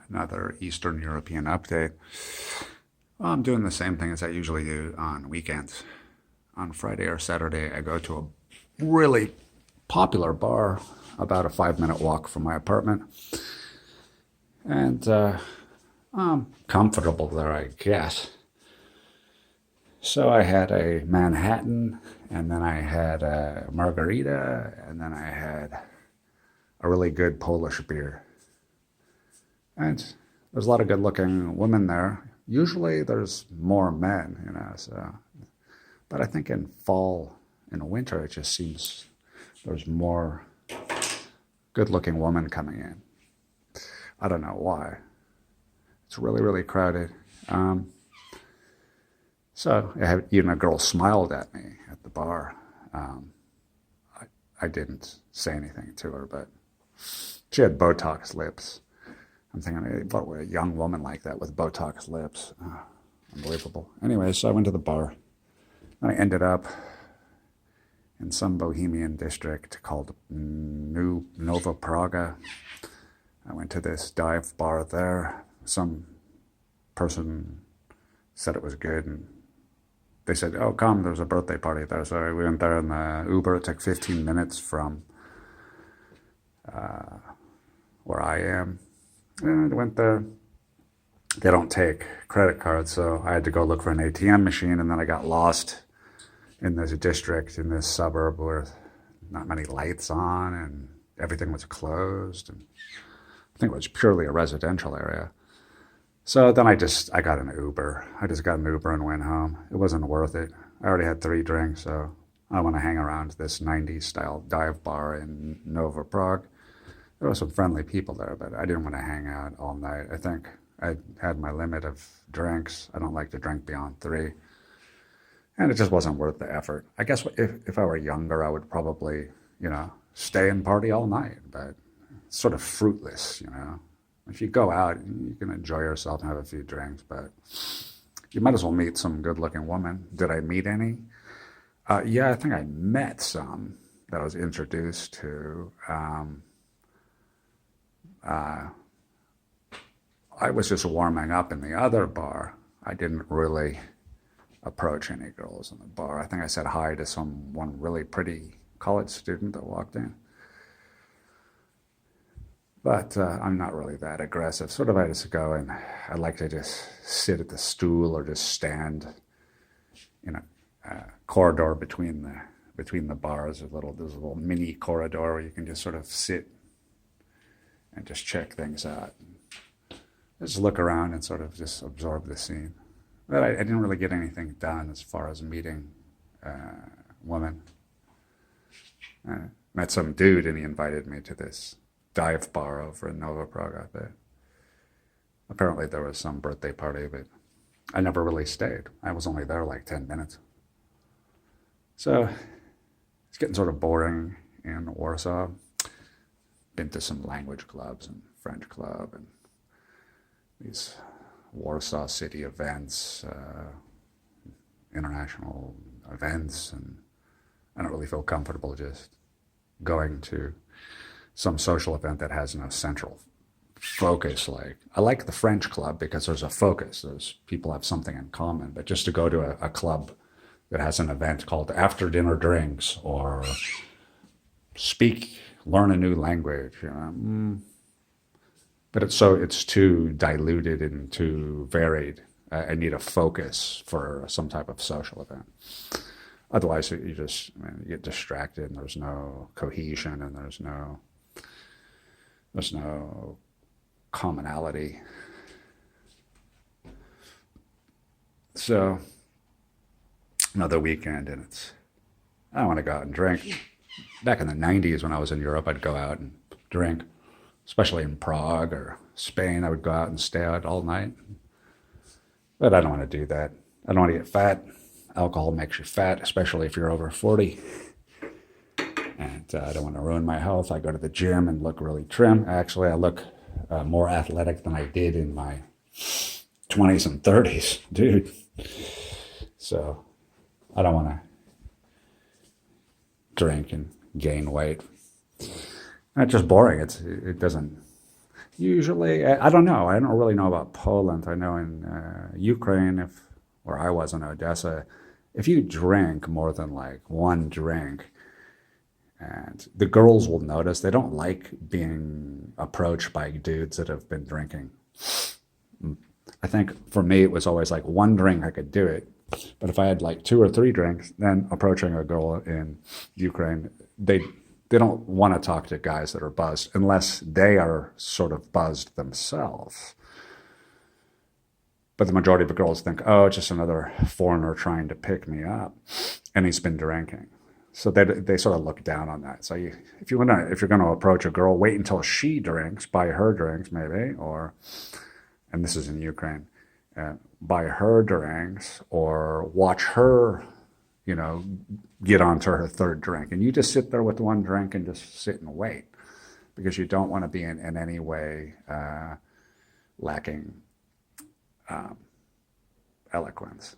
Another Eastern European update. Well, I'm doing the same thing as I usually do on weekends. On Friday or Saturday, I go to a really popular bar about a 5-minute walk from my apartment. And I'm comfortable there, I guess. So I had a Manhattan, and then I had a margarita, and then I had a really good Polish beer. And there's a lot of good-looking women there. Usually there's more men, so. But I think in fall and winter, it just seems there's more good-looking women coming in. I don't know why. It's really, really crowded. So even a girl smiled at me at the bar. I didn't say anything to her, but she had Botox lips. I'm thinking, what would a young woman like that with Botox lips? Oh, unbelievable. Anyway, so I went to the bar. And I ended up in some bohemian district called New Nova Praga. I went to this dive bar there. Some person said it was good, and they said, "Oh, come, there's a birthday party there." So we went there in the Uber. It took 15 minutes from where I am. And I went there. They don't take credit cards, so I had to go look for an ATM machine, and then I got lost in this district, in this suburb where not many lights on and everything was closed. And I think it was purely a residential area. So then I got an Uber. I just got an Uber and went home. It wasn't worth it. I already had 3 drinks, so I want to hang around this 90s style dive bar in Nova Prague. There were some friendly people there, but I didn't want to hang out all night. I think I had my limit of drinks. I don't like to drink beyond 3. And it just wasn't worth the effort. I guess if I were younger, I would probably, stay and party all night, but it's sort of fruitless, If you go out, you can enjoy yourself and have a few drinks, but you might as well meet some good-looking women. Did I meet any? Yeah, I think I met some that I was introduced to. I was just warming up in the other bar. I didn't really approach any girls in the bar. I think I said hi to one really pretty college student that walked in. But I'm not really that aggressive. Sort of I just go and I like to just sit at the stool or just stand in a corridor between the bars. There's a little mini corridor where you can just sort of sit and just check things out. Just look around and sort of just absorb the scene. But I didn't really get anything done as far as meeting women. Met some dude and he invited me to this dive bar over in Nova Praga. But apparently there was some birthday party, but I never really stayed. I was only there like 10 minutes. So it's getting sort of boring in Warsaw. Been to some language clubs and French club and these Warsaw City events, international events, and I don't really feel comfortable just going to some social event that has no central focus. Like, I like the French club because there's a focus. Those people have something in common, but just to go to a club that has an event called After Dinner Drinks or learn a new language, But it's too diluted and too varied. I need a focus for some type of social event. Otherwise, you get distracted, and there's no cohesion, and there's no commonality. So another weekend, and I don't want to go out and drink. Back in the 90s when I was in Europe, I'd go out and drink, especially in Prague or Spain. I would go out and stay out all night. But I don't want to do that. I don't want to get fat. Alcohol makes you fat, especially if you're over 40. And I don't want to ruin my health. I go to the gym and look really trim. Actually, I look more athletic than I did in my 20s and 30s, dude. So I don't want to drink and gain weight. It's just boring. It doesn't Usually, I don't know. I don't really know about Poland. I know in Ukraine, if where I was in Odessa, if you drink more than like one drink, and the girls will notice, they don't like being approached by dudes that have been drinking. I think for me, it was always like one drink, I could do it. But if I had like two or three drinks, then approaching a girl in Ukraine, they don't want to talk to guys that are buzzed unless they are sort of buzzed themselves. But the majority of the girls think, oh, it's just another foreigner trying to pick me up, and he's been drinking. So they sort of look down on that. So if you're gonna approach a girl, wait until she drinks, buy her drinks maybe, or and this is in Ukraine, buy her drinks or watch her, you know, get onto her third drink. And you just sit there with one drink and just sit and wait because you don't want to be in any way lacking eloquence.